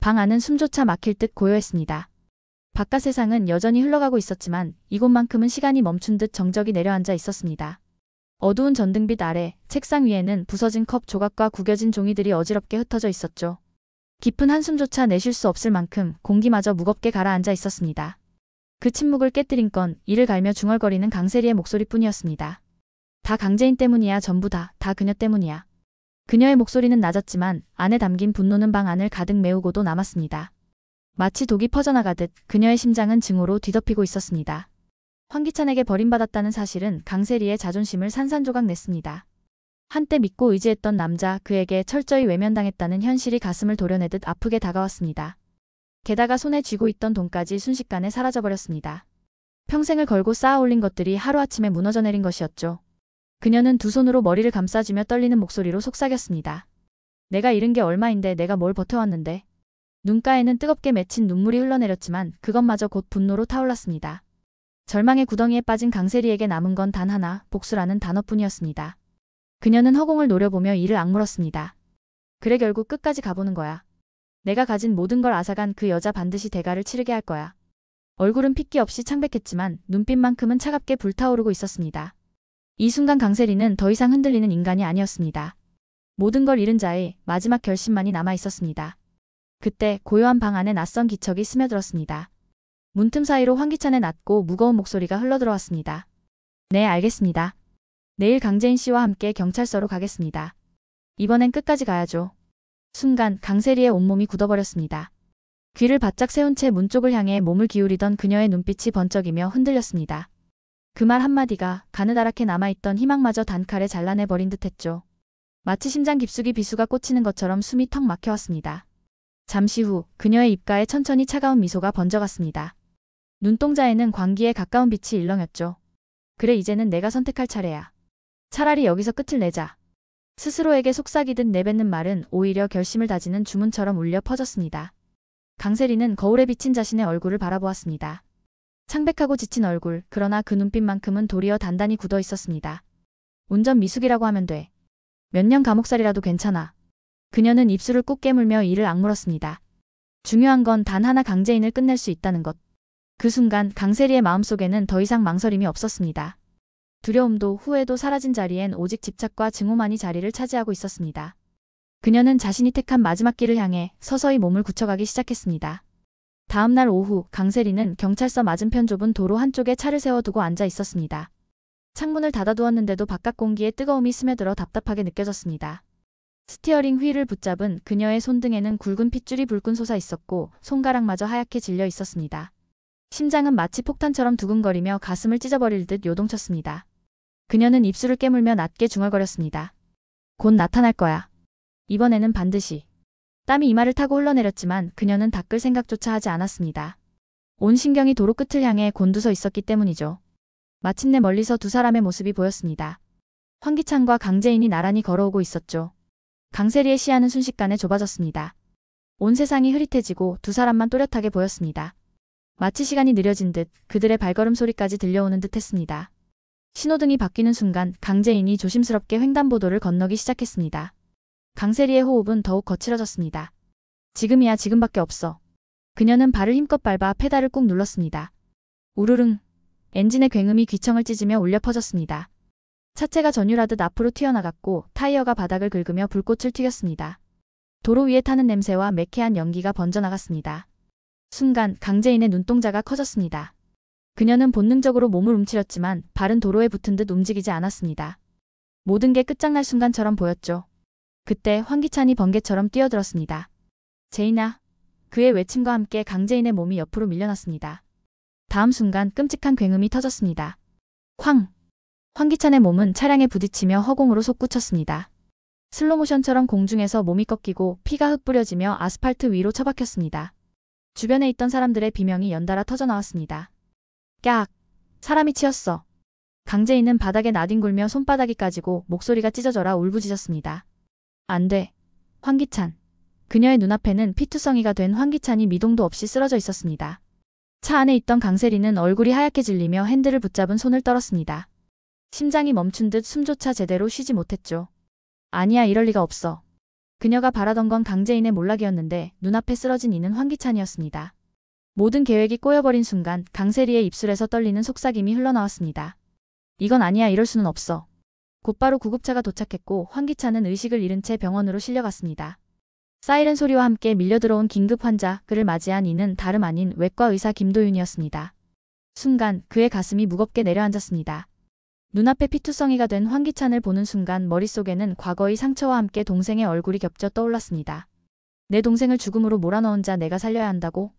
방 안은 숨조차 막힐 듯 고요했습니다. 바깥 세상은 여전히 흘러가고 있었지만 이곳만큼은 시간이 멈춘 듯 정적이 내려앉아 있었습니다. 어두운 전등빛 아래 책상 위에는 부서진 컵 조각과 구겨진 종이들이 어지럽게 흩어져 있었죠. 깊은 한숨조차 내쉴 수 없을 만큼 공기마저 무겁게 가라앉아 있었습니다. 그 침묵을 깨뜨린 건 이를 갈며 중얼거리는 강세리의 목소리뿐이었습니다. 다 강재인 때문이야. 전부 다 그녀 때문이야. 그녀의 목소리는 낮았지만 안에 담긴 분노는 방 안을 가득 메우고도 남았습니다. 마치 독이 퍼져나가듯 그녀의 심장은 증오로 뒤덮이고 있었습니다. 황기찬에게 버림받았다는 사실은 강세리의 자존심을 산산조각 냈습니다. 한때 믿고 의지했던 남자 그에게 철저히 외면당했다는 현실이 가슴을 도려내듯 아프게 다가왔습니다. 게다가 손에 쥐고 있던 돈까지 순식간에 사라져버렸습니다. 평생을 걸고 쌓아올린 것들이 하루아침에 무너져 내린 것이었죠. 그녀는 두 손으로 머리를 감싸주며 떨리는 목소리로 속삭였습니다. 내가 잃은 게 얼마인데 내가 뭘 버텨왔는데. 눈가에는 뜨겁게 맺힌 눈물이 흘러내렸지만 그것마저 곧 분노로 타올랐습니다. 절망의 구덩이에 빠진 강세리에게 남은 건 단 하나, 복수라는 단어뿐이었습니다. 그녀는 허공을 노려보며 이를 악물었습니다. 그래 결국 끝까지 가보는 거야. 내가 가진 모든 걸 앗아간 그 여자 반드시 대가를 치르게 할 거야. 얼굴은 핏기 없이 창백했지만 눈빛만큼은 차갑게 불타오르고 있었습니다. 이 순간 강세리는 더 이상 흔들리는 인간이 아니었습니다. 모든 걸 잃은 자의 마지막 결심만이 남아 있었습니다. 그때 고요한 방 안에 낯선 기척이 스며들었습니다. 문틈 사이로 황기찬의 낮고 무거운 목소리가 흘러들어왔습니다. 네, 알겠습니다. 내일 강재인 씨와 함께 경찰서로 가겠습니다. 이번엔 끝까지 가야죠. 순간 강세리의 온몸이 굳어버렸습니다. 귀를 바짝 세운 채 문 쪽을 향해 몸을 기울이던 그녀의 눈빛이 번쩍이며 흔들렸습니다. 그 말 한마디가 가느다랗게 남아있던 희망마저 단칼에 잘라내버린 듯했죠. 마치 심장 깊숙이 비수가 꽂히는 것처럼 숨이 턱 막혀왔습니다. 잠시 후 그녀의 입가에 천천히 차가운 미소가 번져갔습니다. 눈동자에는 광기에 가까운 빛이 일렁였죠. 그래 이제는 내가 선택할 차례야. 차라리 여기서 끝을 내자. 스스로에게 속삭이듯 내뱉는 말은 오히려 결심을 다지는 주문처럼 울려 퍼졌습니다. 강세리는 거울에 비친 자신의 얼굴을 바라보았습니다. 창백하고 지친 얼굴, 그러나 그 눈빛만큼은 도리어 단단히 굳어 있었습니다. 운전 미숙이라고 하면 돼. 몇 년 감옥살이라도 괜찮아. 그녀는 입술을 꾹 깨물며 이를 악물었습니다. 중요한 건 단 하나 강재인을 끝낼 수 있다는 것. 그 순간 강세리의 마음속에는 더 이상 망설임이 없었습니다. 두려움도 후회도 사라진 자리엔 오직 집착과 증오만이 자리를 차지하고 있었습니다. 그녀는 자신이 택한 마지막 길을 향해 서서히 몸을 굳혀가기 시작했습니다. 다음 날 오후 강세리는 경찰서 맞은편 좁은 도로 한쪽에 차를 세워두고 앉아 있었습니다. 창문을 닫아두었는데도 바깥 공기에 뜨거움이 스며들어 답답하게 느껴졌습니다. 스티어링 휠을 붙잡은 그녀의 손등에는 굵은 핏줄이 불끈 솟아 있었고 손가락마저 하얗게 질려 있었습니다. 심장은 마치 폭탄처럼 두근거리며 가슴을 찢어버릴 듯 요동쳤습니다. 그녀는 입술을 깨물며 낮게 중얼거렸습니다. 곧 나타날 거야. 이번에는 반드시. 땀이 이마를 타고 흘러내렸지만 그녀는 닦을 생각조차 하지 않았습니다. 온 신경이 도로 끝을 향해 곤두서 있었기 때문이죠. 마침내 멀리서 두 사람의 모습이 보였습니다. 황기찬과 강재인이 나란히 걸어오고 있었죠. 강세리의 시야는 순식간에 좁아졌습니다. 온 세상이 흐릿해지고 두 사람만 또렷하게 보였습니다. 마치 시간이 느려진 듯 그들의 발걸음 소리까지 들려오는 듯 했습니다. 신호등이 바뀌는 순간 강재인이 조심스럽게 횡단보도를 건너기 시작했습니다. 강세리의 호흡은 더욱 거칠어졌습니다. 지금이야 지금밖에 없어. 그녀는 발을 힘껏 밟아 페달을 꾹 눌렀습니다. 우르릉. 엔진의 굉음이 귀청을 찢으며 울려 퍼졌습니다. 차체가 전율하듯 앞으로 튀어나갔고 타이어가 바닥을 긁으며 불꽃을 튀겼습니다. 도로 위에 타는 냄새와 매캐한 연기가 번져나갔습니다. 순간 강재인의 눈동자가 커졌습니다. 그녀는 본능적으로 몸을 움츠렸지만 발은 도로에 붙은 듯 움직이지 않았습니다. 모든 게 끝장날 순간처럼 보였죠. 그때 황기찬이 번개처럼 뛰어들었습니다. 제인아. 그의 외침과 함께 강재인의 몸이 옆으로 밀려났습니다. 다음 순간 끔찍한 굉음이 터졌습니다. 쾅! 황기찬의 몸은 차량에 부딪히며 허공으로 솟구쳤습니다. 슬로모션처럼 공중에서 몸이 꺾이고 피가 흩뿌려지며 아스팔트 위로 처박혔습니다. 주변에 있던 사람들의 비명이 연달아 터져나왔습니다. 깍! 사람이 치였어. 강재인은 바닥에 나뒹굴며 손바닥이 까지고 목소리가 찢어져라 울부짖었습니다. 안 돼. 황기찬. 그녀의 눈앞에는 피투성이가 된 황기찬이 미동도 없이 쓰러져 있었습니다. 차 안에 있던 강세리는 얼굴이 하얗게 질리며 핸들을 붙잡은 손을 떨었습니다. 심장이 멈춘 듯 숨조차 제대로 쉬지 못했죠. 아니야 이럴 리가 없어. 그녀가 바라던 건 강재인의 몰락이었는데 눈앞에 쓰러진 이는 황기찬이었습니다. 모든 계획이 꼬여버린 순간 강세리의 입술에서 떨리는 속삭임이 흘러나왔습니다. 이건 아니야, 이럴 수는 없어. 곧바로 구급차가 도착했고 황기찬은 의식을 잃은 채 병원으로 실려갔습니다. 사이렌 소리와 함께 밀려들어온 긴급 환자를 맞이한 이는 다름 아닌 외과 의사 김도윤이었습니다. 순간 그의 가슴이 무겁게 내려앉았습니다. 눈앞에 피투성이가 된 황기찬을 보는 순간 머릿속에는 과거의 상처와 함께 동생의 얼굴이 겹쳐 떠올랐습니다. 내 동생을 죽음으로 몰아넣은 자 내가 살려야 한다고?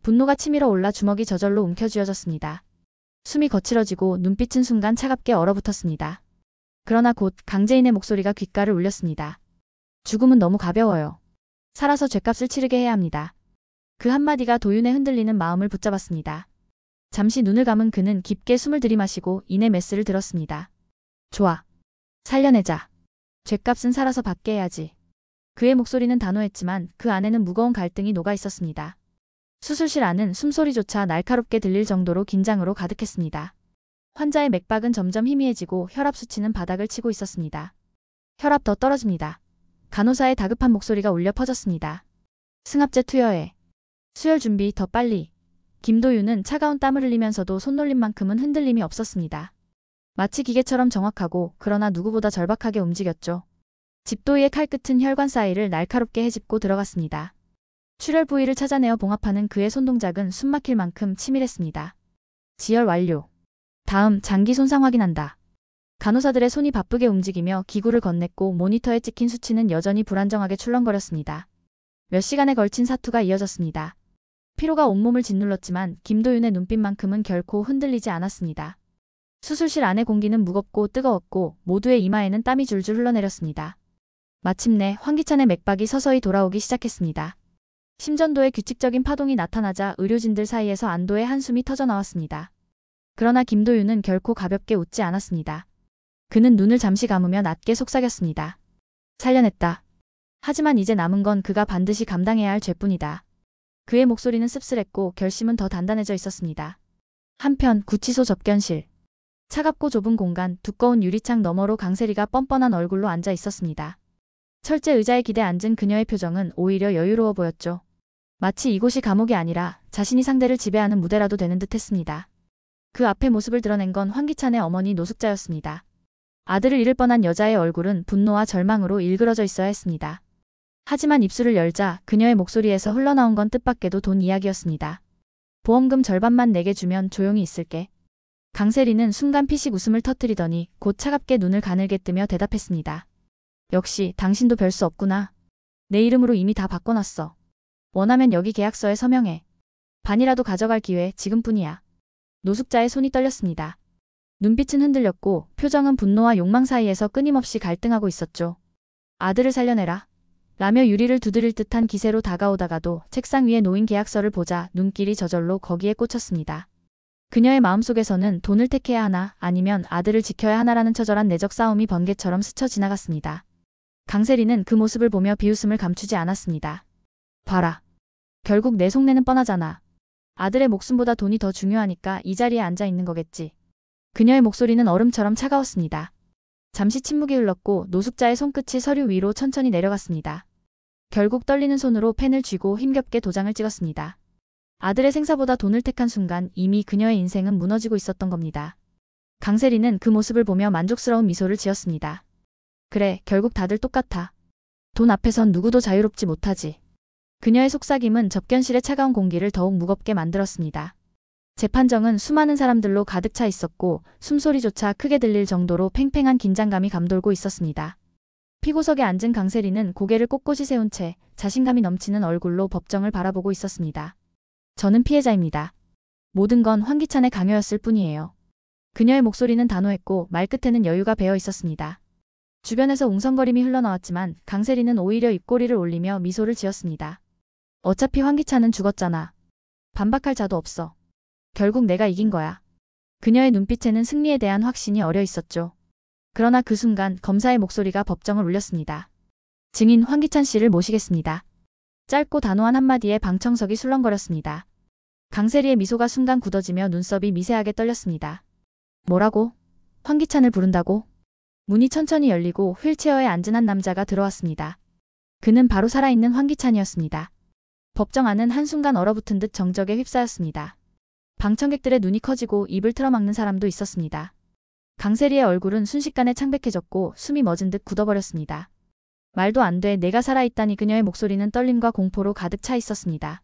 분노가 치밀어 올라 주먹이 저절로 움켜쥐어졌습니다. 숨이 거칠어지고 눈빛은 순간 차갑게 얼어붙었습니다. 그러나 곧 강재인의 목소리가 귓가를 울렸습니다. 죽음은 너무 가벼워요. 살아서 죗값을 치르게 해야 합니다. 그 한마디가 도윤의 흔들리는 마음을 붙잡았습니다. 잠시 눈을 감은 그는 깊게 숨을 들이마시고 인의 메스를 들었습니다. 좋아. 살려내자. 죗값은 살아서 받게 해야지. 그의 목소리는 단호했지만 그 안에는 무거운 갈등이 녹아 있었습니다. 수술실 안은 숨소리조차 날카롭게 들릴 정도로 긴장으로 가득했습니다. 환자의 맥박은 점점 희미해지고 혈압 수치는 바닥을 치고 있었습니다. 혈압 더 떨어집니다. 간호사의 다급한 목소리가 울려 퍼졌습니다. 승합제 투여해. 수혈 준비 더 빨리. 김도윤은 차가운 땀을 흘리면서도 손놀림만큼은 흔들림이 없었습니다. 마치 기계처럼 정확하고 그러나 누구보다 절박하게 움직였죠. 집도이의 칼끝은 혈관 사이를 날카롭게 헤집고 들어갔습니다. 출혈 부위를 찾아내어 봉합하는 그의 손동작은 숨막힐 만큼 치밀했습니다. 지혈 완료. 다음 장기 손상 확인한다. 간호사들의 손이 바쁘게 움직이며 기구를 건넸고 모니터에 찍힌 수치는 여전히 불안정하게 출렁거렸습니다. 몇 시간에 걸친 사투가 이어졌습니다. 피로가 온몸을 짓눌렀지만 김도윤의 눈빛만큼은 결코 흔들리지 않았습니다. 수술실 안의 공기는 무겁고 뜨거웠고 모두의 이마에는 땀이 줄줄 흘러내렸습니다. 마침내 황기찬의 맥박이 서서히 돌아오기 시작했습니다. 심전도의 규칙적인 파동이 나타나자 의료진들 사이에서 안도의 한숨이 터져나왔습니다. 그러나 김도윤은 결코 가볍게 웃지 않았습니다. 그는 눈을 잠시 감으며 낮게 속삭였습니다. 살려냈다. 하지만 이제 남은 건 그가 반드시 감당해야 할 죄뿐이다. 그의 목소리는 씁쓸했고 결심은 더 단단해져 있었습니다. 한편 구치소 접견실. 차갑고 좁은 공간, 두꺼운 유리창 너머로 강세리가 뻔뻔한 얼굴로 앉아 있었습니다. 철제 의자에 기대 앉은 그녀의 표정은 오히려 여유로워 보였죠. 마치 이곳이 감옥이 아니라 자신이 상대를 지배하는 무대라도 되는 듯 했습니다. 그 앞에 모습을 드러낸 건 황기찬의 어머니 노숙자였습니다. 아들을 잃을 뻔한 여자의 얼굴은 분노와 절망으로 일그러져 있어야 했습니다. 하지만 입술을 열자 그녀의 목소리에서 흘러나온 건 뜻밖에도 돈 이야기였습니다. 보험금 절반만 내게 주면 조용히 있을게. 강세리는 순간 피식 웃음을 터뜨리더니 곧 차갑게 눈을 가늘게 뜨며 대답했습니다. 역시 당신도 별 수 없구나. 내 이름으로 이미 다 바꿔놨어. 원하면 여기 계약서에 서명해. 반이라도 가져갈 기회 지금뿐이야. 노숙자의 손이 떨렸습니다. 눈빛은 흔들렸고 표정은 분노와 욕망 사이에서 끊임없이 갈등하고 있었죠. 아들을 살려내라. 라며 유리를 두드릴 듯한 기세로 다가오다가도 책상 위에 놓인 계약서를 보자 눈길이 저절로 거기에 꽂혔습니다. 그녀의 마음속에서는 돈을 택해야 하나 아니면 아들을 지켜야 하나라는 처절한 내적 싸움이 번개처럼 스쳐 지나갔습니다. 강세리는 그 모습을 보며 비웃음을 감추지 않았습니다. 봐라. 결국 내 속내는 뻔하잖아. 아들의 목숨보다 돈이 더 중요하니까 이 자리에 앉아 있는 거겠지. 그녀의 목소리는 얼음처럼 차가웠습니다. 잠시 침묵이 흘렀고 노숙자의 손끝이 서류 위로 천천히 내려갔습니다. 결국 떨리는 손으로 펜을 쥐고 힘겹게 도장을 찍었습니다. 아들의 생사보다 돈을 택한 순간 이미 그녀의 인생은 무너지고 있었던 겁니다. 강세리는 그 모습을 보며 만족스러운 미소를 지었습니다. 그래, 결국 다들 똑같아. 돈 앞에선 누구도 자유롭지 못하지. 그녀의 속삭임은 접견실의 차가운 공기를 더욱 무겁게 만들었습니다. 재판정은 수많은 사람들로 가득 차 있었고 숨소리조차 크게 들릴 정도로 팽팽한 긴장감이 감돌고 있었습니다. 피고석에 앉은 강세리는 고개를 꼿꼿이 세운 채 자신감이 넘치는 얼굴로 법정을 바라보고 있었습니다. 저는 피해자입니다. 모든 건 황기찬의 강요였을 뿐이에요. 그녀의 목소리는 단호했고 말끝에는 여유가 배어 있었습니다. 주변에서 웅성거림이 흘러나왔지만 강세리는 오히려 입꼬리를 올리며 미소를 지었습니다. 어차피 황기찬은 죽었잖아. 반박할 자도 없어. 결국 내가 이긴 거야. 그녀의 눈빛에는 승리에 대한 확신이 어려 있었죠. 그러나 그 순간 검사의 목소리가 법정을 울렸습니다. 증인 황기찬 씨를 모시겠습니다. 짧고 단호한 한마디에 방청석이 술렁거렸습니다. 강세리의 미소가 순간 굳어지며 눈썹이 미세하게 떨렸습니다. 뭐라고? 황기찬을 부른다고? 문이 천천히 열리고 휠체어에 앉은 한 남자가 들어왔습니다. 그는 바로 살아있는 황기찬이었습니다. 법정 안은 한순간 얼어붙은 듯 정적에 휩싸였습니다. 방청객들의 눈이 커지고 입을 틀어막는 사람도 있었습니다. 강세리의 얼굴은 순식간에 창백해졌고 숨이 멎은 듯 굳어버렸습니다. 말도 안 돼, 내가 살아있다니. 그녀의 목소리는 떨림과 공포로 가득 차 있었습니다.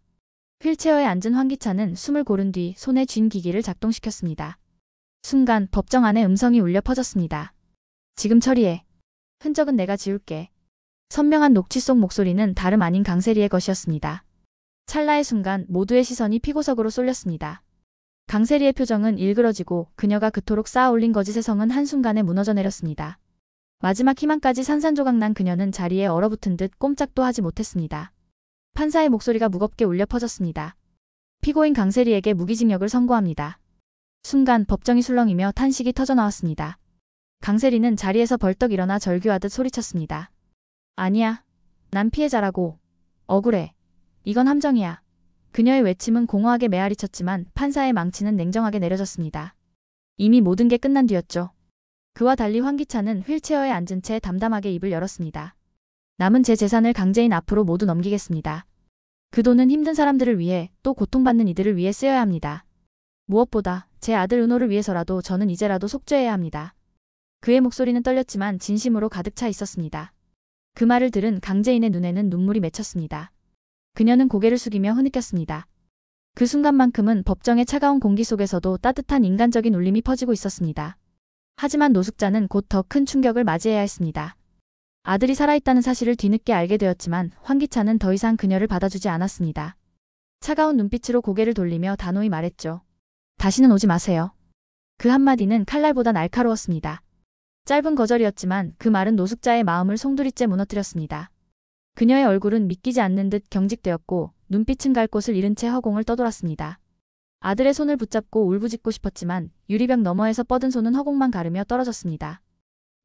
휠체어에 앉은 황기찬은 숨을 고른 뒤 손에 쥔 기기를 작동시켰습니다. 순간 법정 안에 음성이 울려 퍼졌습니다. 지금 처리해. 흔적은 내가 지울게. 선명한 녹취 속 목소리는 다름 아닌 강세리의 것이었습니다. 찰나의 순간 모두의 시선이 피고석으로 쏠렸습니다. 강세리의 표정은 일그러지고 그녀가 그토록 쌓아올린 거짓의 성은 한순간에 무너져 내렸습니다. 마지막 희망까지 산산조각난 그녀는 자리에 얼어붙은 듯 꼼짝도 하지 못했습니다. 판사의 목소리가 무겁게 울려 퍼졌습니다. 피고인 강세리에게 무기징역을 선고합니다. 순간 법정이 술렁이며 탄식이 터져나왔습니다. 강세리는 자리에서 벌떡 일어나 절규하듯 소리쳤습니다. 아니야. 난 피해자라고. 억울해. 이건 함정이야. 그녀의 외침은 공허하게 메아리쳤지만 판사의 망치는 냉정하게 내려졌습니다. 이미 모든 게 끝난 뒤였죠. 그와 달리 황기찬은 휠체어에 앉은 채 담담하게 입을 열었습니다. 남은 제 재산을 강제인 앞으로 모두 넘기겠습니다. 그 돈은 힘든 사람들을 위해, 또 고통받는 이들을 위해 쓰여야 합니다. 무엇보다 제 아들 은호를 위해서라도 저는 이제라도 속죄해야 합니다. 그의 목소리는 떨렸지만 진심으로 가득 차 있었습니다. 그 말을 들은 강재인의 눈에는 눈물이 맺혔습니다. 그녀는 고개를 숙이며 흐느꼈습니다. 그 순간만큼은 법정의 차가운 공기 속에서도 따뜻한 인간적인 울림이 퍼지고 있었습니다. 하지만 노숙자는 곧 더 큰 충격을 맞이해야 했습니다. 아들이 살아있다는 사실을 뒤늦게 알게 되었지만 황기찬은 더 이상 그녀를 받아주지 않았습니다. 차가운 눈빛으로 고개를 돌리며 단호히 말했죠. 다시는 오지 마세요. 그 한마디는 칼날보다 날카로웠습니다. 짧은 거절이었지만 그 말은 노숙자의 마음을 송두리째 무너뜨렸습니다. 그녀의 얼굴은 믿기지 않는 듯 경직되었고 눈빛은 갈 곳을 잃은 채 허공을 떠돌았습니다. 아들의 손을 붙잡고 울부짖고 싶었지만 유리벽 너머에서 뻗은 손은 허공만 가르며 떨어졌습니다.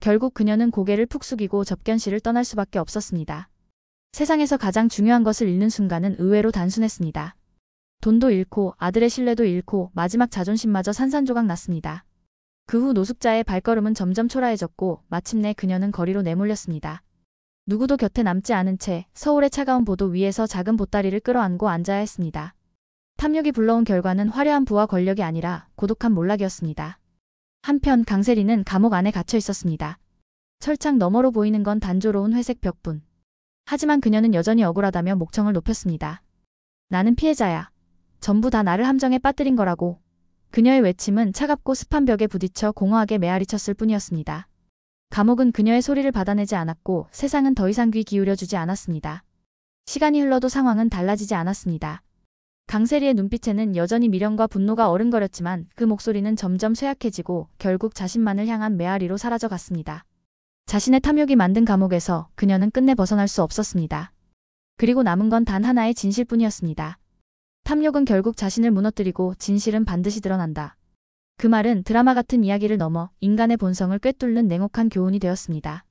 결국 그녀는 고개를 푹 숙이고 접견실을 떠날 수밖에 없었습니다. 세상에서 가장 중요한 것을 잃는 순간은 의외로 단순했습니다. 돈도 잃고 아들의 신뢰도 잃고 마지막 자존심마저 산산조각 났습니다. 그 후 노숙자의 발걸음은 점점 초라해졌고 마침내 그녀는 거리로 내몰렸습니다. 누구도 곁에 남지 않은 채 서울의 차가운 보도 위에서 작은 보따리를 끌어안고 앉아야 했습니다. 탐욕이 불러온 결과는 화려한 부와 권력이 아니라 고독한 몰락이었습니다. 한편 강세리는 감옥 안에 갇혀 있었습니다. 철창 너머로 보이는 건 단조로운 회색 벽뿐. 하지만 그녀는 여전히 억울하다며 목청을 높였습니다. 나는 피해자야. 전부 다 나를 함정에 빠뜨린 거라고. 그녀의 외침은 차갑고 습한 벽에 부딪혀 공허하게 메아리쳤을 뿐이었습니다. 감옥은 그녀의 소리를 받아내지 않았고 세상은 더 이상 귀 기울여주지 않았습니다. 시간이 흘러도 상황은 달라지지 않았습니다. 강세리의 눈빛에는 여전히 미련과 분노가 어른거렸지만 그 목소리는 점점 쇠약해지고 결국 자신만을 향한 메아리로 사라져갔습니다. 자신의 탐욕이 만든 감옥에서 그녀는 끝내 벗어날 수 없었습니다. 그리고 남은 건 단 하나의 진실뿐이었습니다. 탐욕은 결국 자신을 무너뜨리고 진실은 반드시 드러난다. 그 말은 드라마 같은 이야기를 넘어 인간의 본성을 꿰뚫는 냉혹한 교훈이 되었습니다.